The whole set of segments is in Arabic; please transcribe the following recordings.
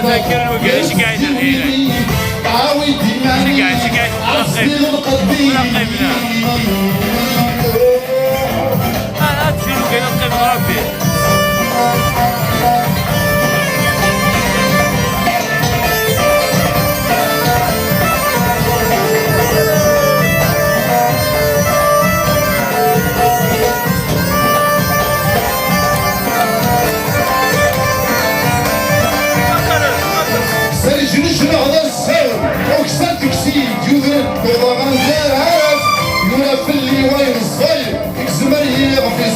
تذكر وقال شقايد الحين شقايد منقبنا أنا أدفن وقال نقب ربي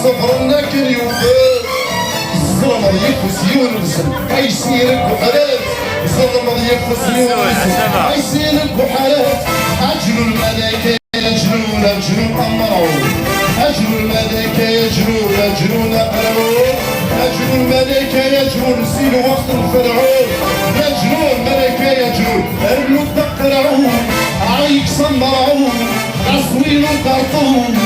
صفرنا كل يوم الظلم يفوز يونسن عايشينك وحالات الظلم يفوز يونسن عايشينك وحالات أجل الملائكة يجرون أجرون أمرون أجل الملائكة يجرون أجرون أمرون أجل الملائكة يجرون سيلوا وقت الفرعون يجرون الملائكة يجرون أهلوا تقرعون عايك صمعون عصوين وقرطون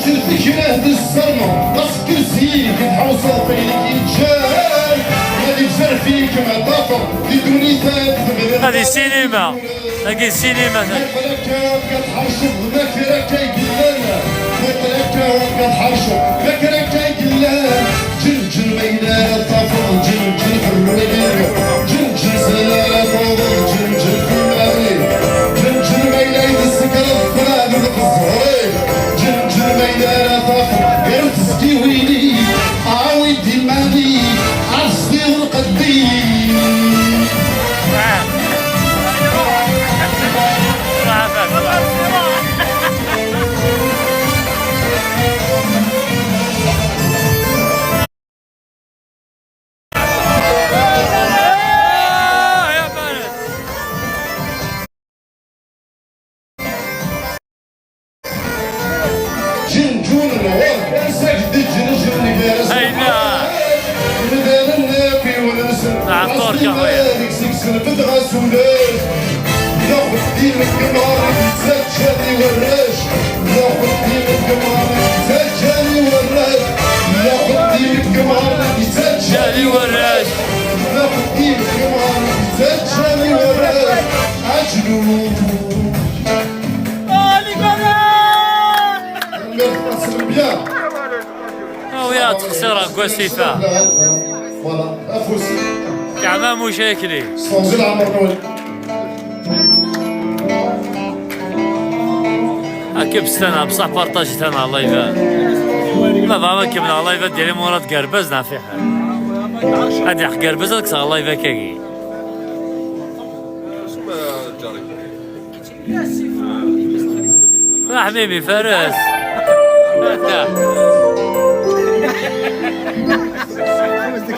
الفكرة بالصرمة راس كرسيك تحوصل فيك يتجاي غادي تجر فيك مع طافر في دونيتات هذه السينما هذه السينما ماكلكا كتحرشق ماكلكا يقلان ماكلكا كتحرشق ماكلكا يقلان جنجل ميلاد طافر جنجل في الرقيق جنجل سلالة طوضل جنجل في المريض جنجل ميلاد السكر الفلان في الزهرين جنجل ميلاد طافر غير تسكيويني عاودي المالي عصدي والقديم جنجون الغور سجد الجنجر نقاس مدان النافي ونسن عطور كهوية سكسن بدغا سولاش ناخد دين القمار زاد جالي وراش ناخد دين القمار زاد جالي وراش ناخد دين القمار زاد جالي وراش ناخد دين القمار زاد جالي وراش عجلو ويا تخسرها كوسيفا كعمام وشاكلي اكبستنا بصح بارطاجتنا الله يبان ما بابا كبنا الله يبان ديالي مراد قربزنا في حال هادي حق قربزك الله يبان كاكي يا حبيبي فارس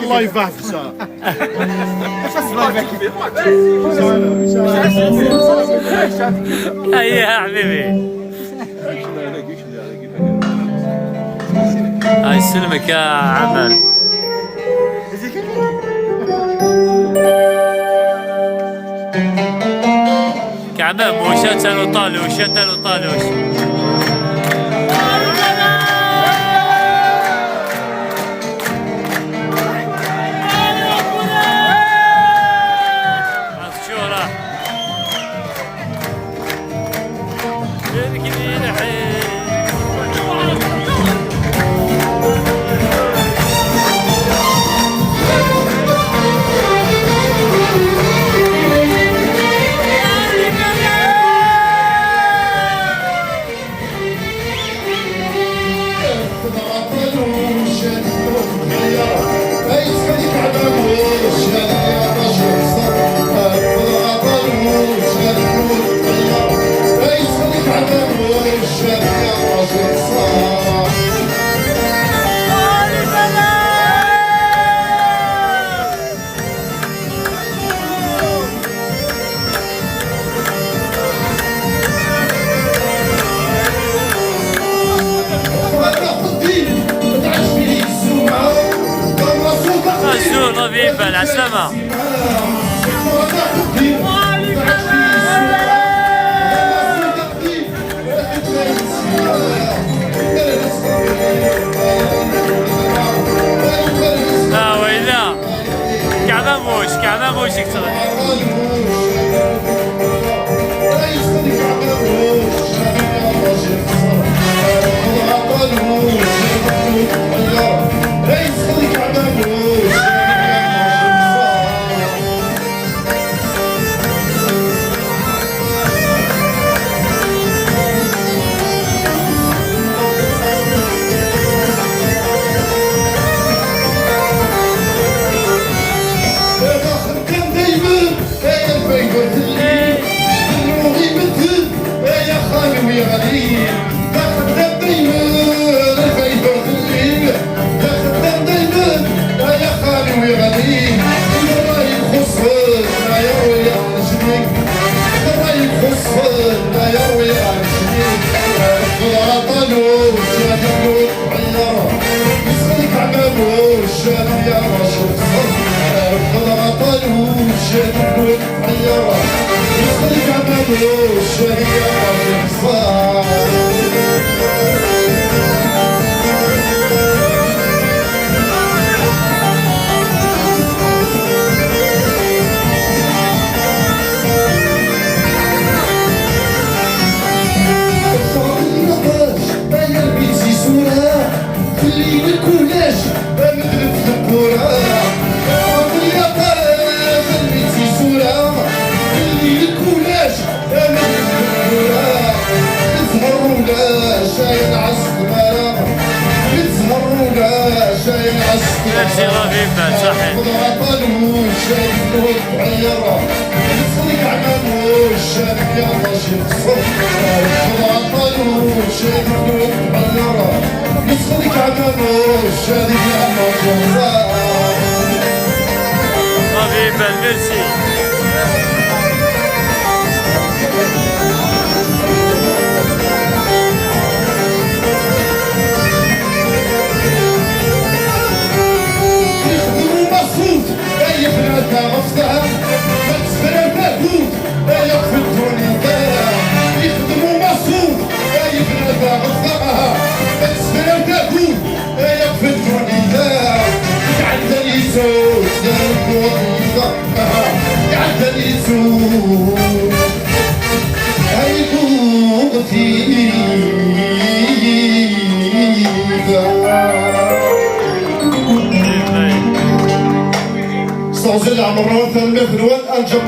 الله يبارك فيك. هيا يا حبيبي. هاي يسلمك يا عمل. كعمام وشتل وطالوش شتل وطالوش. الله بيبال عسلامة. ويلا كعبة موش يكسر. نفسي الله بيبال صحيح. الله بيبال ميرسي. استغزل عمران ثم ثروات الجبر